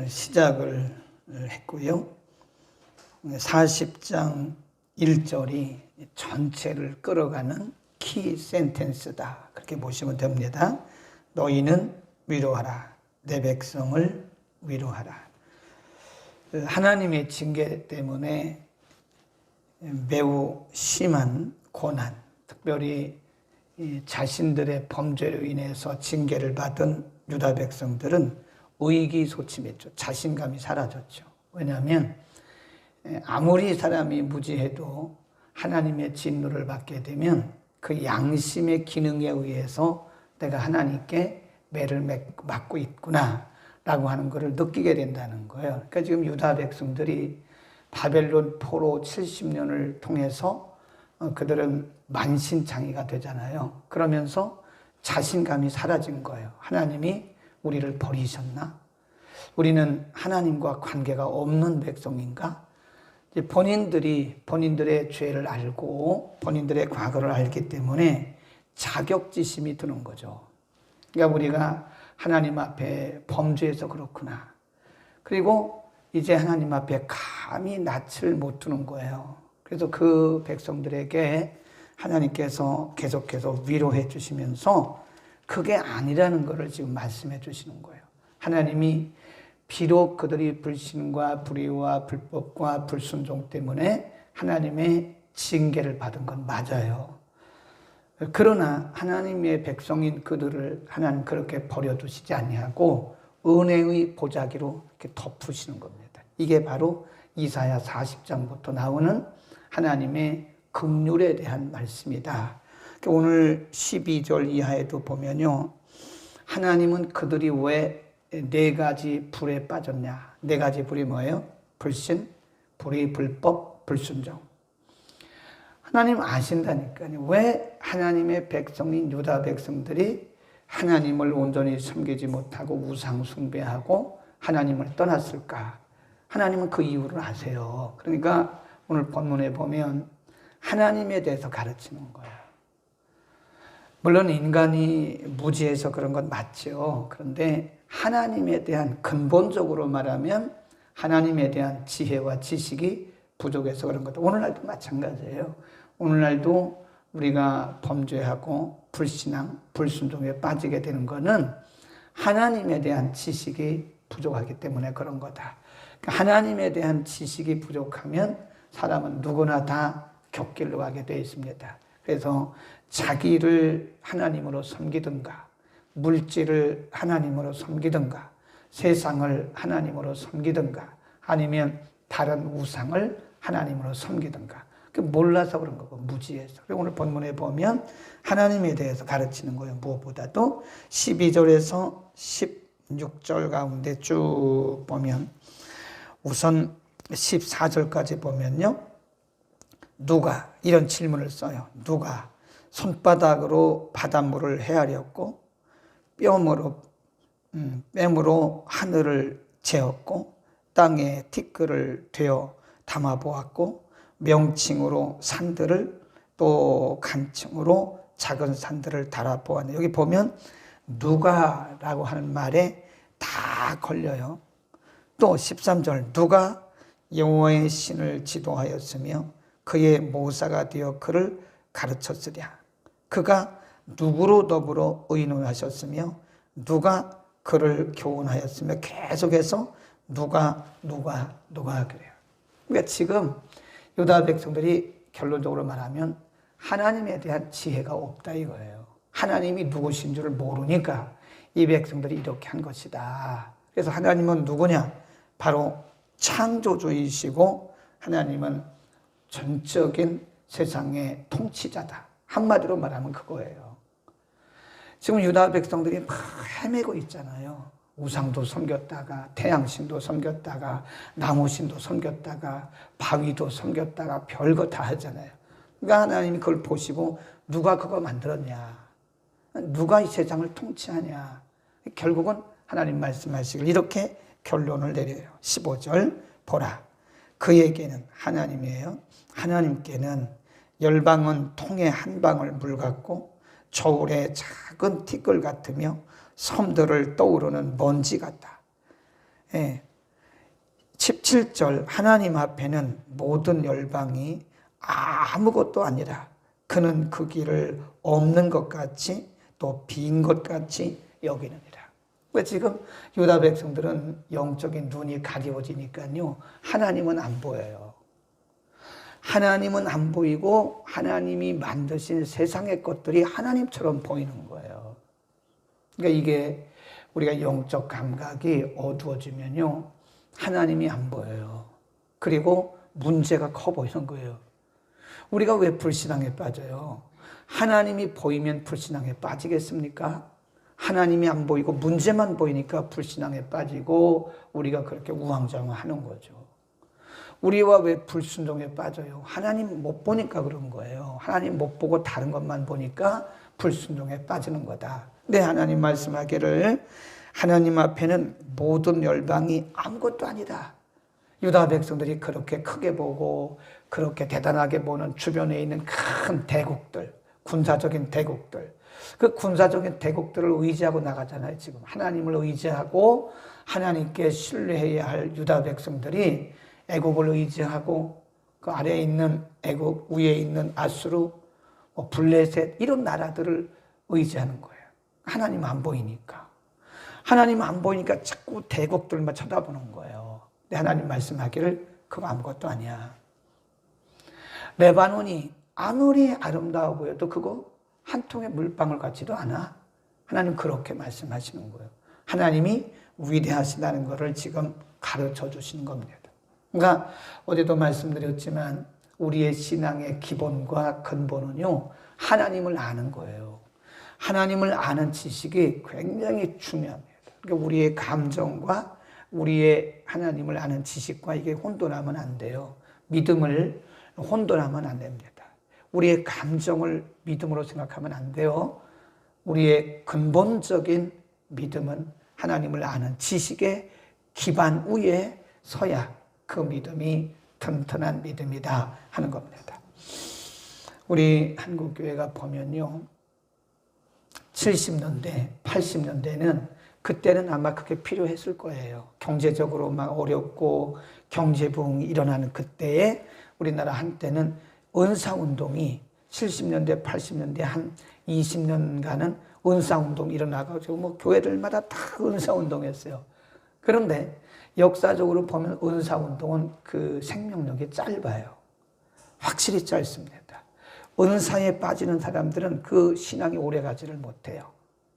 시작을 했고요. 40장 1절이 전체를 끌어가는 키 센텐스다. 그렇게 보시면 됩니다. 너희는 위로하라. 내 백성을 위로하라. 하나님의 징계 때문에 매우 심한 고난, 특별히 자신들의 범죄로 인해서 징계를 받은 유다 백성들은 의기소침했죠. 자신감이 사라졌죠. 왜냐하면 아무리 사람이 무지해도 하나님의 진노를 받게 되면 그 양심의 기능에 의해서 내가 하나님께 매를 맞고 있구나 라고 하는 것을 느끼게 된다는 거예요. 그러니까 지금 유다 백성들이 바벨론 포로 70년을 통해서 그들은 만신창이가 되잖아요. 그러면서 자신감이 사라진 거예요. 하나님이 우리를 버리셨나? 우리는 하나님과 관계가 없는 백성인가? 본인들이 본인들의 죄를 알고 본인들의 과거를 알기 때문에 자격지심이 드는 거죠. 그러니까 우리가 하나님 앞에 범죄해서 그렇구나. 그리고 이제 하나님 앞에 감히 낯을 못 드는 거예요. 그래서 그 백성들에게 하나님께서 계속해서 위로해 주시면서 그게 아니라는 것을 지금 말씀해 주시는 거예요. 하나님이 비록 그들이 불신과 불의와 불법과 불순종 때문에 하나님의 징계를 받은 건 맞아요. 그러나 하나님의 백성인 그들을 하나님 그렇게 버려두시지 아니하고 은혜의 보자기로 이렇게 덮으시는 겁니다. 이게 바로 이사야 40장부터 나오는 하나님의 긍휼에 대한 말씀이다. 오늘 12절 이하에도 보면요. 하나님은 그들이 왜 네 가지 불에 빠졌냐. 네 가지 불이 뭐예요? 불신, 불의, 불법, 불순종. 하나님 아신다니까요. 왜 하나님의 백성인 유다 백성들이 하나님을 온전히 섬기지 못하고 우상 숭배하고 하나님을 떠났을까? 하나님은 그 이유를 아세요. 그러니까 오늘 본문에 보면 하나님에 대해서 가르치는 거예요. 물론 인간이 무지해서 그런 건 맞죠. 그런데 하나님에 대한 근본적으로 말하면 하나님에 대한 지혜와 지식이 부족해서 그런 것도 오늘날도 마찬가지예요. 오늘날도 우리가 범죄하고 불신앙, 불순종에 빠지게 되는 것은 하나님에 대한 지식이 부족하기 때문에 그런 거다. 그러니까 하나님에 대한 지식이 부족하면 사람은 누구나 다 곁길로 가게 되어 있습니다. 그래서 자기를 하나님으로 섬기든가 물질을 하나님으로 섬기든가 세상을 하나님으로 섬기든가 아니면 다른 우상을 하나님으로 섬기든가 몰라서 그런 거고 무지해서. 그리고 오늘 본문에 보면 하나님에 대해서 가르치는 거예요. 무엇보다도 12절에서 16절 가운데 쭉 보면 우선 14절까지 보면요. 누가 이런 질문을 써요. 누가 손바닥으로 바닷물을 헤아렸고 뺨으로 하늘을 재었고 땅에 티끌을 되어 담아보았고 명칭으로 산들을 또 간칭으로 작은 산들을 달아보았네. 여기 보면 누가라고 하는 말에 다 걸려요. 또 13절 누가 여호와의 신을 지도하였으며 그의 모사가 되어 그를 가르쳤으랴. 그가 누구로 더불어 의논하셨으며 누가 그를 교훈하였으며 계속해서 누가 그래요. 그러니까 지금 유다 백성들이 결론적으로 말하면 하나님에 대한 지혜가 없다 이거예요. 하나님이 누구신 줄을 모르니까 이 백성들이 이렇게 한 것이다. 그래서 하나님은 누구냐? 바로 창조주이시고 하나님은 전적인 세상의 통치자다. 한마디로 말하면 그거예요. 지금 유다 백성들이 막 헤매고 있잖아요. 우상도 섬겼다가 태양신도 섬겼다가 나무신도 섬겼다가 바위도 섬겼다가 별거 다 하잖아요. 그러니까 하나님이 그걸 보시고 누가 그거 만들었냐? 누가 이 세상을 통치하냐? 결국은 하나님 말씀하시길 이렇게 결론을 내려요. 15절 보라. 그에게는 하나님이에요. 하나님께는 열방은 통에 한 방울 물 같고 저울의 작은 티끌 같으며 섬들을 떠오르는 먼지 같다. 예, 7절 하나님 앞에는 모든 열방이 아무것도 아니라 그는 그 길을 없는 것 같이 또 빈 것 같이 여기느니라. 지금 유다 백성들은 영적인 눈이 가리워지니까요, 하나님은 안 보여요. 하나님은 안 보이고 하나님이 만드신 세상의 것들이 하나님처럼 보이는 거예요. 그러니까 이게 우리가 영적 감각이 어두워지면요, 하나님이 안 보여요. 그리고 문제가 커 보이는 거예요. 우리가 왜 불신앙에 빠져요? 하나님이 보이면 불신앙에 빠지겠습니까? 하나님이 안 보이고 문제만 보이니까 불신앙에 빠지고 우리가 그렇게 우왕좌왕하는 거죠. 우리와 왜 불순종에 빠져요? 하나님 못 보니까 그런 거예요. 하나님 못 보고 다른 것만 보니까 불순종에 빠지는 거다. 네, 하나님 말씀하기를 하나님 앞에는 모든 열방이 아무것도 아니다. 유다 백성들이 그렇게 크게 보고 그렇게 대단하게 보는 주변에 있는 큰 대국들, 군사적인 대국들, 그 군사적인 대국들을 의지하고 나가잖아요. 지금 하나님을 의지하고 하나님께 신뢰해야 할 유다 백성들이 애국을 의지하고 그 아래에 있는 애국, 위에 있는 아수르, 블레셋 이런 나라들을 의지하는 거예요. 하나님 안 보이니까. 하나님 안 보이니까 자꾸 대국들만 쳐다보는 거예요. 근데 하나님 말씀하기를 그거 아무것도 아니야. 레바논이 아무리 아름다워 보여도 그거 한 통의 물방울 같지도 않아. 하나님 그렇게 말씀하시는 거예요. 하나님이 위대하시다는 것을 지금 가르쳐 주시는 겁니다. 그러니까 어제도 말씀드렸지만 우리의 신앙의 기본과 근본은요, 하나님을 아는 거예요. 하나님을 아는 지식이 굉장히 중요합니다. 그러니까 우리의 감정과 우리의 하나님을 아는 지식과 이게 혼돈하면 안 돼요. 믿음을 혼돈하면 안 됩니다. 우리의 감정을 믿음으로 생각하면 안 돼요. 우리의 근본적인 믿음은 하나님을 아는 지식의 기반 위에 서야 그 믿음이 튼튼한 믿음이다 하는 겁니다. 우리 한국교회가 보면요, 70년대, 80년대는 그때는 아마 그게 필요했을 거예요. 경제적으로 막 어렵고 경제부흥이 일어나는 그때에 우리나라 한때는 은사운동이 70년대, 80년대 한 20년간은 은사운동이 일어나가지고 뭐 교회들마다 다 은사운동했어요. 그런데 역사적으로 보면 은사운동은 그 생명력이 짧아요. 확실히 짧습니다. 은사에 빠지는 사람들은 그 신앙이 오래가지를 못해요.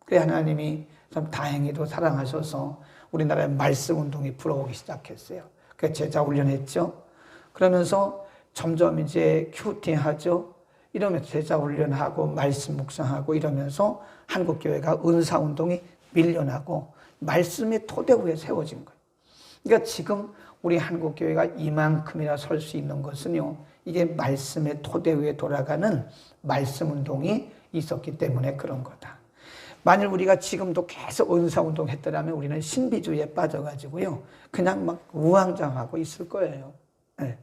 그래 하나님이 좀 다행히도 사랑하셔서 우리나라에 말씀운동이 불어오기 시작했어요. 그래서 제자 훈련했죠. 그러면서 점점 이제 큐티하죠. 이러면서 제자 훈련하고 말씀 묵상하고 이러면서 한국교회가 은사운동이 밀려나고 말씀의 토대 위에 세워진 거예요. 그러니까 지금 우리 한국교회가 이만큼이나 설 수 있는 것은요, 이게 말씀의 토대 위에 돌아가는 말씀운동이 있었기 때문에 그런 거다. 만일 우리가 지금도 계속 은사운동 했더라면 우리는 신비주의에 빠져가지고요, 그냥 막 우왕좌왕하고 있을 거예요. 네.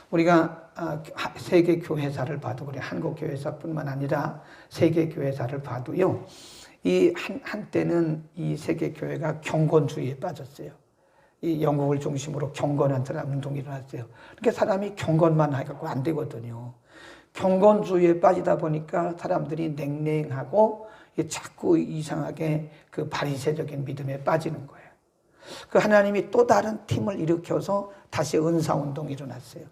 우리가 세계 교회사를 봐도 그래, 한국 교회사뿐만 아니라 세계 교회사를 봐도요, 이 한때는 이 세계 교회가 경건주의에 빠졌어요. 이 영국을 중심으로 경건한 사람 운동이 일어났어요. 그러니까 사람이 경건만 해갖고 안 되거든요. 경건주의에 빠지다 보니까 사람들이 냉랭하고 자꾸 이상하게 그 바리새적인 믿음에 빠지는 거예요. 그 하나님이 또 다른 팀을 일으켜서 다시 은사운동이 일어났어요.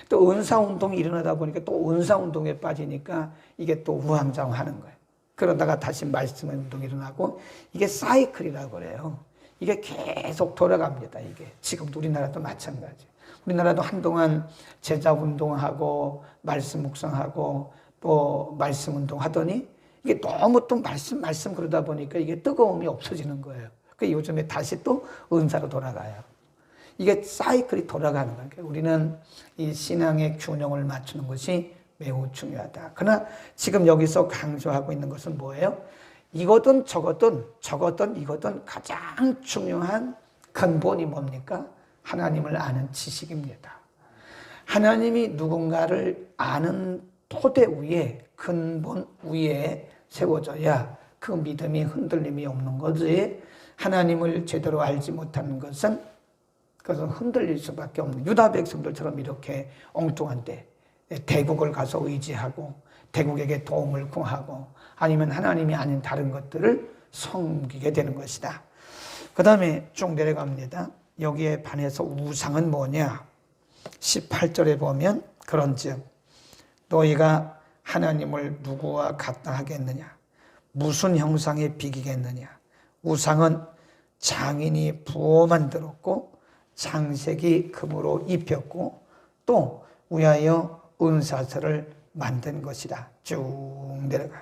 또 은사운동이 일어나다 보니까 또 은사운동에 빠지니까 이게 또 우왕좌왕하는 거예요. 그러다가 다시 말씀운동이 일어나고 이게 사이클이라고 그래요. 이게 계속 돌아갑니다. 이게 지금도 우리나라도 마찬가지. 우리나라도 한동안 제자운동하고 말씀 묵상하고 또 말씀운동 하더니 이게 너무 또 말씀 그러다 보니까 이게 뜨거움이 없어지는 거예요. 그 요즘에 다시 또 은사로 돌아가요. 이게 사이클이 돌아가는 거예요. 우리는 이 신앙의 균형을 맞추는 것이 매우 중요하다. 그러나 지금 여기서 강조하고 있는 것은 뭐예요? 이거든 저거든 이거든 가장 중요한 근본이 뭡니까? 하나님을 아는 지식입니다. 하나님이 누군가를 아는 토대 위에, 근본 위에 세워져야 그 믿음이 흔들림이 없는 거지. 하나님을 제대로 알지 못하는 것은 그래서 흔들릴 수밖에 없는 유다 백성들처럼 이렇게 엉뚱한데 대국을 가서 의지하고 대국에게 도움을 구하고 아니면 하나님이 아닌 다른 것들을 섬기게 되는 것이다. 그 다음에 쭉 내려갑니다. 여기에 반해서 우상은 뭐냐? 18절에 보면 그런즉 너희가 하나님을 누구와 같다 하겠느냐? 무슨 형상에 비기겠느냐? 우상은 장인이 부어 만들었고 장색이 금으로 입혔고 또 위하여 은사슬을 만든 것이다. 쭉 내려가요.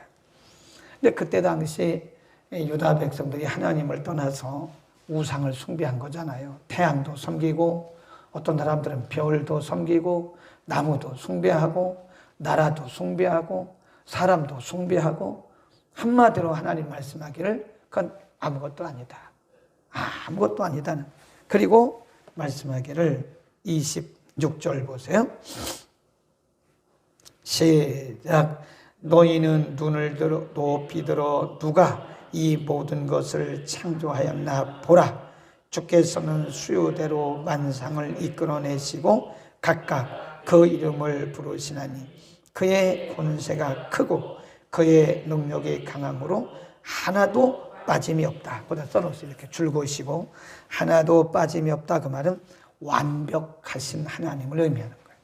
근데 그때 당시 유다 백성들이 하나님을 떠나서 우상을 숭배한 거잖아요. 태양도 섬기고 어떤 사람들은 별도 섬기고 나무도 숭배하고 나라도 숭배하고 사람도 숭배하고 한마디로 하나님 말씀하기를 그건 아무것도 아니다. 아무것도 아니다는. 그리고 말씀하기를 26절 보세요. 시작. 너희는 눈을 들어 높이 들어 누가 이 모든 것을 창조하였나 보라. 주께서는 수요대로 만상을 이끌어내시고 각각 그 이름을 부르시나니 그의 권세가 크고 그의 능력이 강함으로 하나도 빠짐이 없다. 보다 써놓으세요. 이렇게 줄거시고 하나도 빠짐이 없다. 그 말은 완벽하신 하나님을 의미하는 거예요.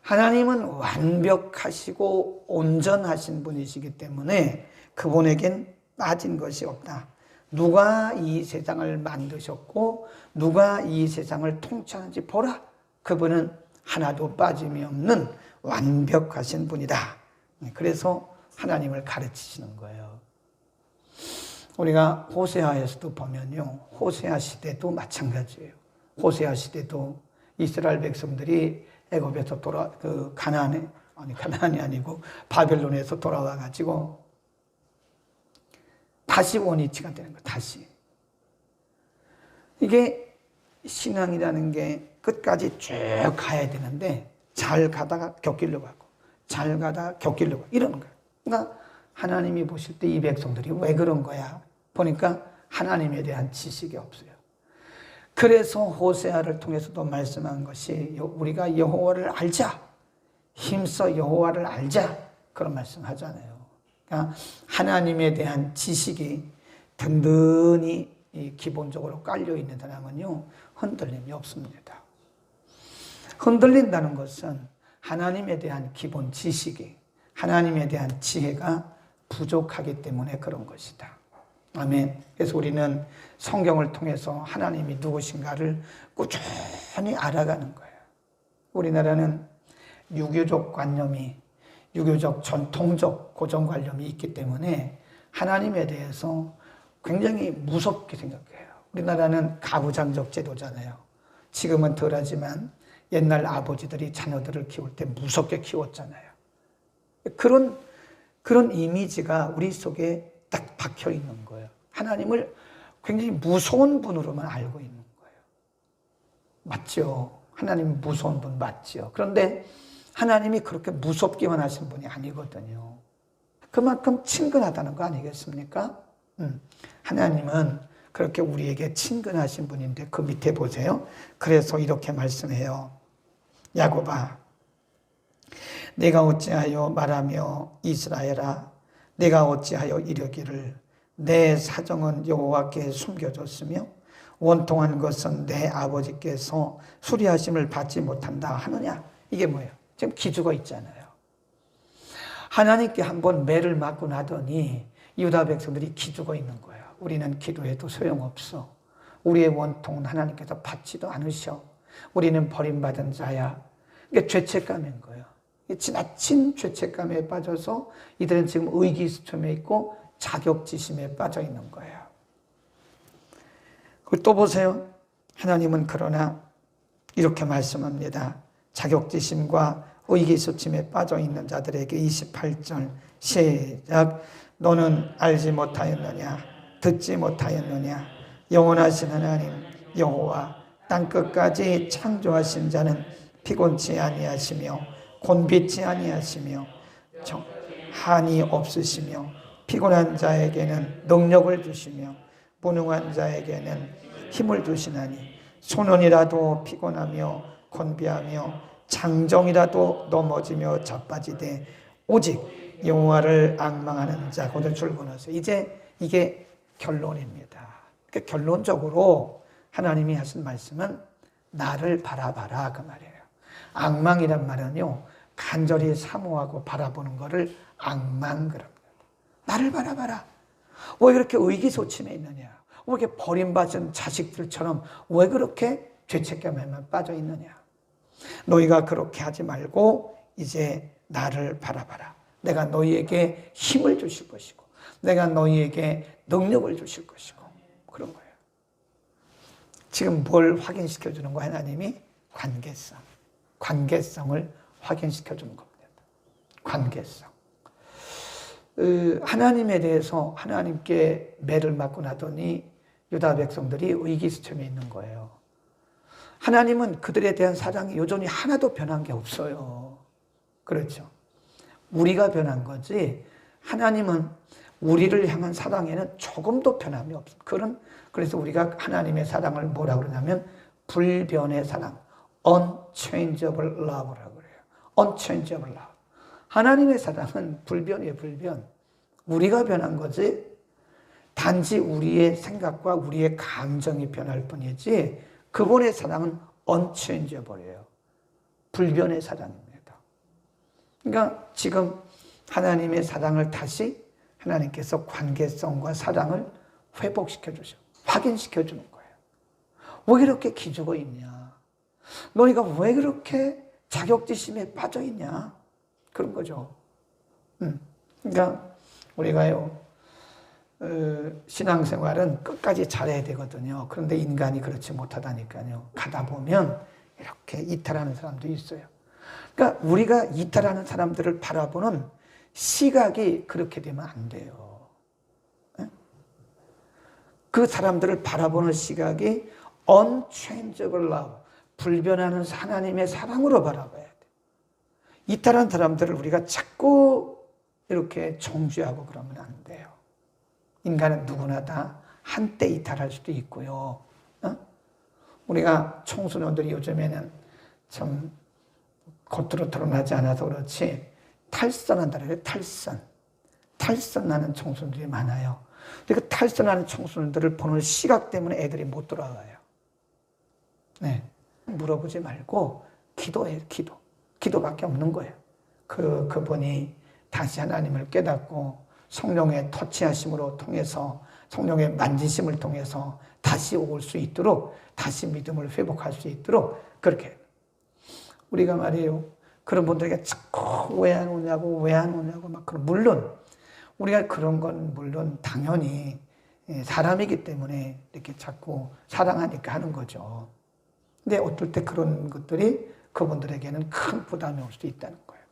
하나님은 완벽하시고 온전하신 분이시기 때문에 그분에겐 빠진 것이 없다. 누가 이 세상을 만드셨고 누가 이 세상을 통치하는지 보라. 그분은 하나도 빠짐이 없는 완벽하신 분이다. 그래서 하나님을 가르치시는 거예요. 우리가 호세아에서도 보면요. 호세아 시대도 마찬가지예요. 호세아 시대도 이스라엘 백성들이 애굽에서 가나안이 아니고 바벨론에서 돌아와 가지고 다시 원위치가 되는 거예요. 다시. 이게 신앙이라는 게 끝까지 쭉 가야 되는데 잘 가다가 격길로 가고 잘 가다가 격길로 가고 이러는 거예요. 그러니까 하나님이 보실 때 이 백성들이 왜 그런 거야? 보니까 하나님에 대한 지식이 없어요. 그래서 호세아를 통해서도 말씀한 것이 우리가 여호와를 알자. 힘써 여호와를 알자. 그런 말씀하잖아요. 그러니까 하나님에 대한 지식이 든든히 기본적으로 깔려 있는 사람은요 흔들림이 없습니다. 흔들린다는 것은 하나님에 대한 기본 지식이 하나님에 대한 지혜가 부족하기 때문에 그런 것이다. 아멘. 그래서 우리는 성경을 통해서 하나님이 누구신가를 꾸준히 알아가는 거예요. 우리나라는 유교적 관념이 유교적 전통적 고정관념이 있기 때문에 하나님에 대해서 굉장히 무섭게 생각해요. 우리나라는 가부장적 제도잖아요. 지금은 덜하지만 옛날 아버지들이 자녀들을 키울 때 무섭게 키웠잖아요. 그런 이미지가 우리 속에 딱 박혀 있는 거예요. 하나님을 굉장히 무서운 분으로만 알고 있는 거예요. 맞죠? 하나님 무서운 분 맞죠? 그런데 하나님이 그렇게 무섭기만 하신 분이 아니거든요. 그만큼 친근하다는 거 아니겠습니까? 하나님은 그렇게 우리에게 친근하신 분인데 그 밑에 보세요. 그래서 이렇게 말씀해요. 야곱아, 내가 어찌하여 말하며 이스라엘아, 내가 어찌하여 이르기를 내 사정은 여호와께 숨겨졌으며 원통한 것은 내 아버지께서 수리하심을 받지 못한다 하느냐. 이게 뭐예요? 지금 기죽어 있잖아요. 하나님께 한번 매를 맞고 나더니 유다 백성들이 기죽어 있는 거예요. 우리는 기도해도 소용없어. 우리의 원통은 하나님께서 받지도 않으셔. 우리는 버림받은 자야. 이게 죄책감인 거예요. 지나친 죄책감에 빠져서 이들은 지금 의기소침해 있고 자격지심에 빠져 있는 거예요. 그리고 또 보세요. 하나님은 그러나 이렇게 말씀합니다. 자격지심과 의기소침에 빠져 있는 자들에게 28절 시작. 너는 알지 못하였느냐? 듣지 못하였느냐? 영원하신 하나님 여호와 땅끝까지 창조하신 자는 피곤치 아니하시며 곤비치 아니하시며 한이 없으시며 피곤한 자에게는 능력을 주시며 무능한 자에게는 힘을 주시나니 소년이라도 피곤하며 곤비하며 장정이라도 넘어지며 자빠지되 오직 여호와를 앙망하는 자 곧 줄권하세요. 이제 이게 결론입니다. 그러니까 결론적으로 하나님이 하신 말씀은 나를 바라봐라 그 말이에요. 앙망이란 말은요, 간절히 사모하고 바라보는 것을 앙망 그럽니다. 나를 바라봐라. 왜 그렇게 의기소침해 있느냐? 왜 이렇게 버림받은 자식들처럼 왜 그렇게 죄책감에만 빠져 있느냐? 너희가 그렇게 하지 말고 이제 나를 바라봐라. 내가 너희에게 힘을 주실 것이고 내가 너희에게 능력을 주실 것이고 그런 거예요. 지금 뭘 확인시켜 주는 거예요? 하나님이 관계성을 확인시켜 주는 겁니다. 관계성. 하나님에 대해서 하나님께 매를 맞고 나더니 유다 백성들이 의기소침해 있는 거예요. 하나님은 그들에 대한 사랑이 여전히 하나도 변한 게 없어요. 그렇죠. 우리가 변한 거지 하나님은 우리를 향한 사랑에는 조금도 변함이 없어요. 그래서 우리가 하나님의 사랑을 뭐라고 그러냐면 불변의 사랑, unchangeable love라고 그래요. unchangeable love. 하나님의 사랑은 불변이에요, 불변. 우리가 변한 거지 단지 우리의 생각과 우리의 감정이 변할 뿐이지 그분의 사랑은 unchangeable이에요. 불변의 사랑입니다. 그러니까 지금 하나님의 사랑을 다시 하나님께서 관계성과 사랑을 회복시켜 주셔. 확인시켜 주는 거예요. 왜 이렇게 기죽어 있냐? 너희가 왜 그렇게 자격지심에 빠져 있냐? 그런 거죠. 그러니까 우리가요, 신앙생활은 끝까지 잘해야 되거든요. 그런데 인간이 그렇지 못하다니까요. 가다 보면 이렇게 이탈하는 사람도 있어요. 그러니까 우리가 이탈하는 사람들을 바라보는 시각이 그렇게 되면 안 돼요. 그 사람들을 바라보는 시각이 unchangeable love, 불변하는 하나님의 사랑으로 바라봐야 돼. 이탈한 사람들을 우리가 자꾸 이렇게 정죄하고 그러면 안 돼요. 인간은 누구나 다 한때 이탈할 수도 있고요. 우리가 청소년들이 요즘에는 참 겉으로 드러나지 않아서 그렇지 탈선한다 그래요. 탈선하는 청소년들이 많아요. 그 탈선하는 청소년들을 보는 시각 때문에 애들이 못 돌아가요. 네. 물어보지 말고 기도해요. 기도밖에 없는 거예요. 그분이 다시 하나님을 깨닫고 성령의 터치하심으로 통해서 성령의 만지심을 통해서 다시 올 수 있도록 다시 믿음을 회복할 수 있도록 그렇게 우리가 말이에요. 그런 분들에게 자꾸 왜 안 오냐고 막 그런 물론 우리가 그런 건 물론 당연히 사람이기 때문에 이렇게 자꾸 사랑하니까 하는 거죠. 근데 어떨 때 그런 것들이 그분들에게는 큰 부담이 올 수도 있다는 거예요.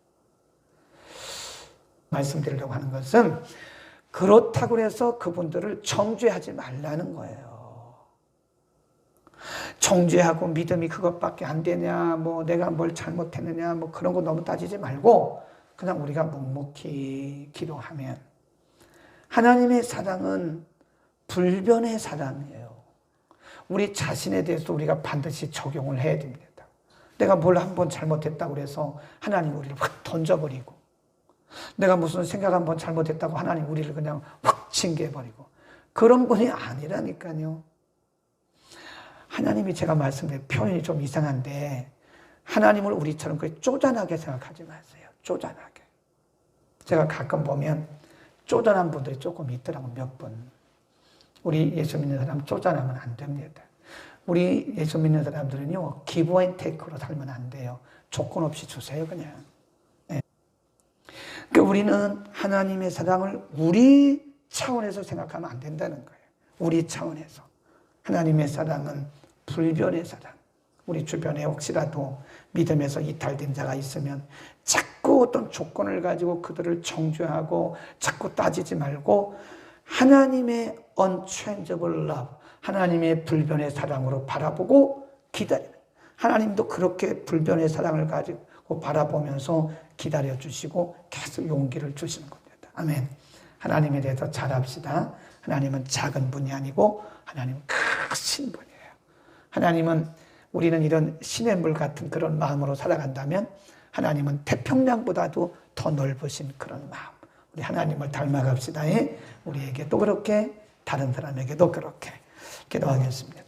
말씀드리려고 하는 것은 그렇다고 해서 그분들을 정죄하지 말라는 거예요. 정죄하고 믿음이 그것밖에 안 되냐, 뭐 내가 뭘 잘못했느냐, 뭐 그런 거 너무 따지지 말고 그냥 우리가 묵묵히 기도하면 하나님의 사랑은 불변의 사랑이에요. 우리 자신에 대해서 우리가 반드시 적용을 해야 됩니다. 내가 뭘 한번 잘못했다고 해서 하나님 우리를 확 던져버리고 내가 무슨 생각 한번 잘못했다고 하나님 우리를 그냥 확 징계해버리고 그런 분이 아니라니까요. 하나님이 제가 말씀드린 표현이 좀 이상한데 하나님을 우리처럼 그렇게 쪼잔하게 생각하지 마세요. 쪼잔하게. 제가 가끔 보면 쪼잔한 분들이 조금 있더라고요. 몇 분. 우리 예수 믿는 사람 쪼잔하면 안 됩니다. 우리 예수 믿는 사람들은요. 기브 앤 테이크로 살면 안 돼요. 조건 없이 주세요 그냥. 네. 그러니까 우리는 하나님의 사랑을 우리 차원에서 생각하면 안 된다는 거예요. 우리 차원에서. 하나님의 사랑은 불변의 사랑. 우리 주변에 혹시라도 믿음에서 이탈된 자가 있으면 자꾸 어떤 조건을 가지고 그들을 정죄하고 자꾸 따지지 말고 하나님의 unchangeable love, 하나님의 불변의 사랑으로 바라보고 기다리는. 하나님도 그렇게 불변의 사랑을 가지고 바라보면서 기다려주시고 계속 용기를 주시는 겁니다. 아멘. 하나님에 대해서 잘합시다. 하나님은 작은 분이 아니고 하나님은 크신 분이에요. 하나님은 우리는 이런 시냇물 같은 그런 마음으로 살아간다면 하나님은 태평양보다도 더 넓으신 그런 마음. 우리 하나님을 닮아갑시다. 우리에게도 그렇게 다른 사람에게도 그렇게 기도하겠습니다.